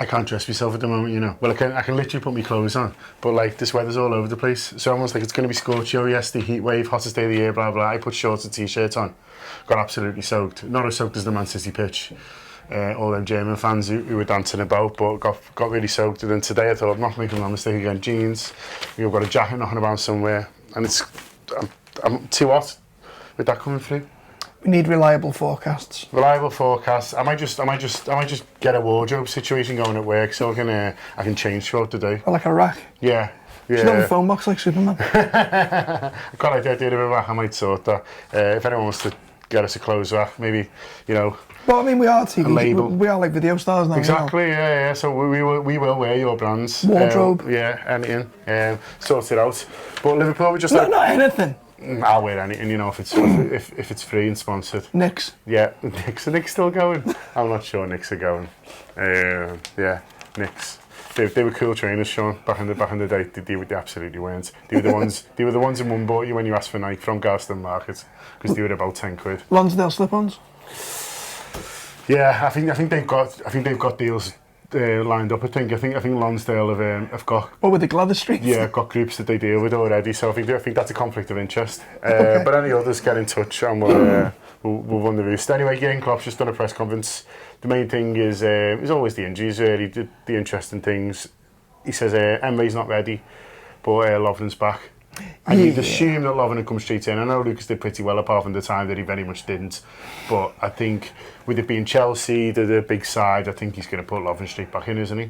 I can't dress myself at the moment, you know. Well, I can literally put my clothes on, but like this weather's all over the place. So almost like it's going to be scorchio yesterday, heat wave, hottest day of the year, blah blah. I put shorts and t-shirts on, got absolutely soaked. Not as soaked as the Man City pitch. All them German fans who were dancing about, but got really soaked. And then today I thought I'm not making that mistake again. Jeans, you've got a jacket knocking around somewhere, and I'm too hot with that coming through. We need reliable forecasts. Reliable forecasts. I might just get a wardrobe situation going at work so I can change throughout the day. Or like a rack. Yeah. You should have a phone box like Superman. I quite like the idea of a rack. I might sort that. If anyone wants to get us a clothes rack, maybe, you know. But I mean, we are TV. We are like video stars now. Exactly. You know? Yeah. So we will wear your brands. Wardrobe. Anything. Sort it out. But Liverpool, we just not anything. I'll wear anything, you know, if it's free and sponsored. Knicks. Yeah, Knicks. Are Knicks still going? I'm not sure Knicks are going. Yeah, Knicks. They were cool trainers, Sean. Back in the day, they absolutely weren't. They were the ones. They were the ones in one bought you when you asked for Nike from Garston Market because they were about £10. Lonsdale slip-ons. Yeah, I think they've got deals lined up. I think Lonsdale have got. What with the Gladys Street? Yeah, got groups that they deal with already. So I think that's a conflict of interest. Okay. But any others get in touch and we'll run the roost. Anyway, Jurgen Klopp's just done a press conference. The main thing is always the injuries. Really, the interesting things. He says Emre's not ready, but Lovren's back. And you'd assume that Lovren would come straight in. I know Lucas did pretty well apart from the time that he very much didn't. But I think with it being Chelsea, the big side, I think he's going to put Lovren straight back in, isn't he?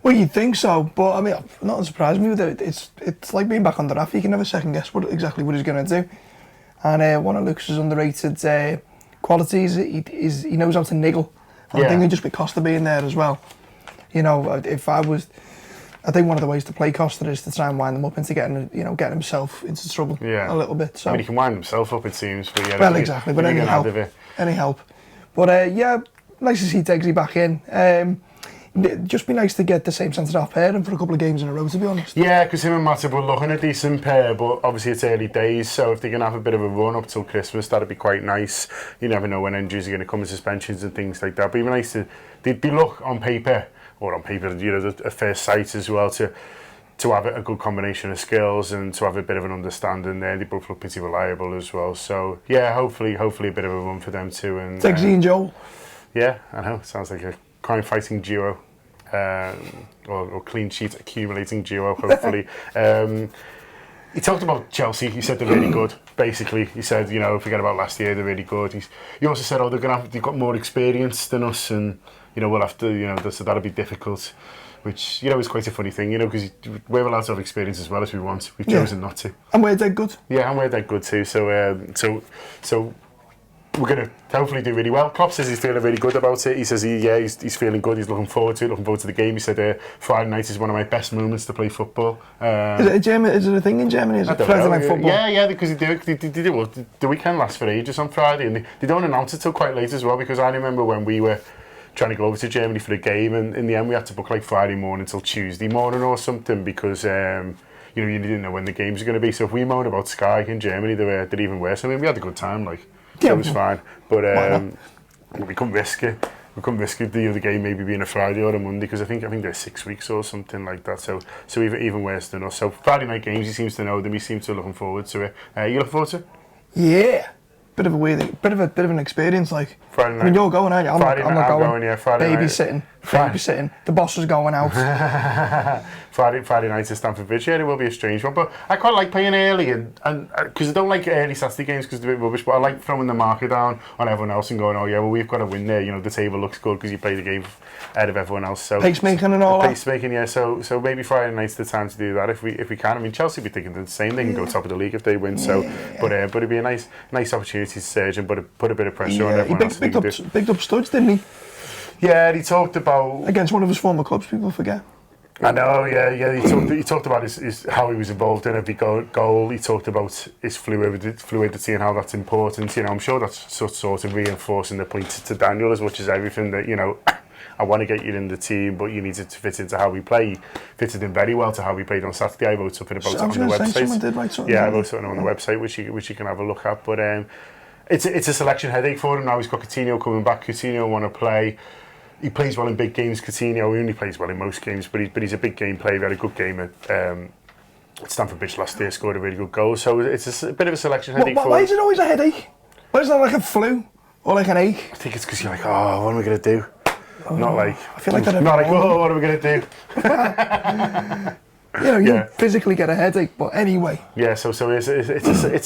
Well, you'd think so, but I mean, not surprised me with it. It's like being back on the raff. You can never second guess exactly what he's going to do. And one of Lucas's underrated qualities is he knows how to niggle. And I think it'd just be Costa being there as well. You know, I think one of the ways to play Costa is to try and wind them up into getting himself into trouble a little bit. So. I mean, he can wind himself up, it seems. But yeah, well, exactly. But any help. But yeah, nice to see Degsy back in. Just be nice to get the same centre-half pairing for a couple of games in a row, to be honest. Yeah, because him and Matip were looking a decent pair, but obviously it's early days, so if they can have a bit of a run up till Christmas, that'd be quite nice. You never know when injuries are going to come, and suspensions and things like that. But even nice they'd be look on paper, you know, at first sight as well, to have a good combination of skills and to have a bit of an understanding there. They both look pretty reliable as well. So yeah, hopefully a bit of a run for them too. And Degsy and Joel. Yeah, I know. Sounds like a crime-fighting duo. Or clean sheet accumulating duo, hopefully. He talked about Chelsea. He said they're really good. Basically, he said, you know, forget about last year, they're really good. He also said, they've got more experience than us, and you know, we'll have to, you know, so that'll be difficult. Which, you know, is quite a funny thing, you know, because we're allowed to have experience as well as we want. We've chosen not to. And we're dead good. Yeah, and we're dead good too. So we're going to hopefully do really well. Klopp says he's feeling really good about it. He says he's feeling good. He's looking forward to the game. He said Friday night is one of my best moments to play football. Is it a thing in Germany? Is it Friday night football? Yeah, because the weekend lasts for ages on Friday, and they don't announce it till quite late as well, because I remember when we were trying to go over to Germany for a game, and in the end we had to book like Friday morning till Tuesday morning or something, because you know, you didn't know when the games were going to be. So if we moan about Sky in Germany, they're even worse. I mean, we had a good time, like. So it was fine, but we couldn't risk it. We couldn't risk it, the other game maybe being a Friday or a Monday, because I think they're 6 weeks or something like that. So even worse than us. So Friday night games, he seems to know them. He seems to be looking forward to it. You looking forward to it? Yeah. Bit of an experience, like. Friday night. I mean, you're going, aren't you? I'm not going. Yeah, Friday babysitting. The boss is going out. Friday night at Stamford Bridge. Yeah, it will be a strange one, but I quite like playing early, and because I don't like early Saturday games because they're a bit rubbish. But I like throwing the marker down on everyone else and going, oh yeah, well we've got to win there. You know, the table looks good because you play the game ahead of everyone else. So pacemaking and all that. Pacemaking, yeah. So maybe Friday night's the time to do that if we can. I mean, Chelsea be thinking the same. They can go top of the league if they win. So, but it'd be a nice opportunity to surge and put a bit of pressure on everyone else. He picked up studs, didn't he? Yeah, he talked about against one of his former clubs. People forget. I know, yeah. He talked about his how he was involved in every goal. He talked about his fluidity and how that's important. You know, I'm sure that's sort of reinforcing the point to Daniel as much as everything that, you know, I want to get you in the team, but you need it to fit into how we play. Fitted in very well to how we played on Saturday. I wrote something about it on the website. Someone did write something. Yeah, I wrote something on the website which you can have a look at. But it's a selection headache for him now. He's got Coutinho coming back. Coutinho want to play. he plays well in big games. Coutinho, he only plays well in most games, but he's a big game player. He had a good game at Stamford Bridge last year, scored a really good goal. So it's a bit of a selection headache for him. Why is it always a headache? Why is it not like a flu or like an ache? I think it's because you're like, oh, what am I going to do? Not like, I feel like that. Not like, oh, what am I going to do? You physically get a headache, but anyway. Yeah, so it's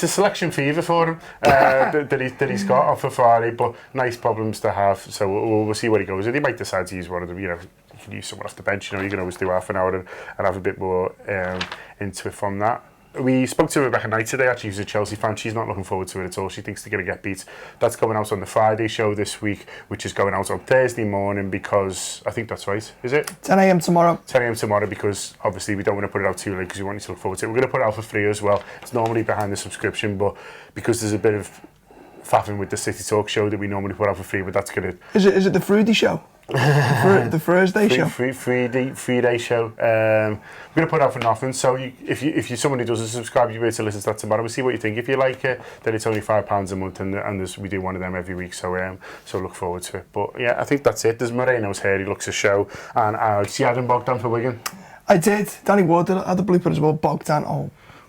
a selection fever for him that he's got off of Friday, but nice problems to have. So we'll see where he goes. And he might decide to use one of them. You can use someone off the bench. You can always do half an hour and have a bit more into it from that. We spoke to Rebecca Knight today, actually, who's a Chelsea fan. She's not looking forward to it at all. She thinks they're going to get beat. That's going out on the Friday show this week, which is going out on Thursday morning because, I think that's right, is it? 10 a.m. tomorrow. 10 a.m. tomorrow because, obviously, we don't want to put it out too late because we want you to look forward to it. We're going to put it out for free as well. It's normally behind the subscription, but because there's a bit of faffing with the City Talk show that we normally put out for free, but that's going to... Is it the Fruity show? The Thursday show? Free day show. We're going to put it out for nothing. So if you're someone who doesn't subscribe, you'll be able to listen to that tomorrow. We'll see what you think. If you like it, then it's only £5 a month, and we do one of them every week. So look forward to it. But yeah, I think that's it. There's Moreno's here. He looks a show. And see Adam Bogdan for Wigan. I did. Danny Ward had the blooper as well. Bogdan.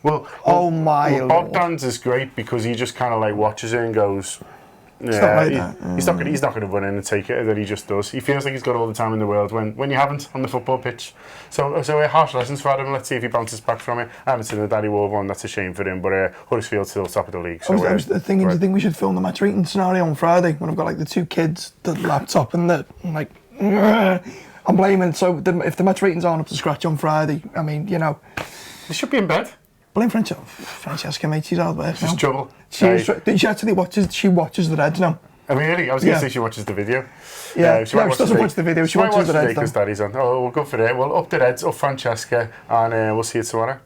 Bogdan's is great because he just kind of like watches it and goes... Yeah, he's not going to run in and take it, and then he just does. He feels like he's got all the time in the world when you haven't on the football pitch. So harsh lessons for Adam. Let's see if he bounces back from it. I haven't seen the Danny Ward one. That's a shame for him. But Huddersfield's still top of the league. So, I was thinking, do you think we should film the match rating scenario on Friday when I've got like the two kids, the laptop, and I'm blaming. So if the match ratings aren't up to scratch on Friday, I mean, they should be in bed. Blame Francesca, mate. She's out there. She's trouble. She actually watches the Reds now. Oh, really? I was going to say she watches the video. Yeah, she doesn't watch the video. She watches the Reds. Because Daddy's on. Oh, we'll go for it. Well, up the Reds, up Francesca, and we'll see you tomorrow.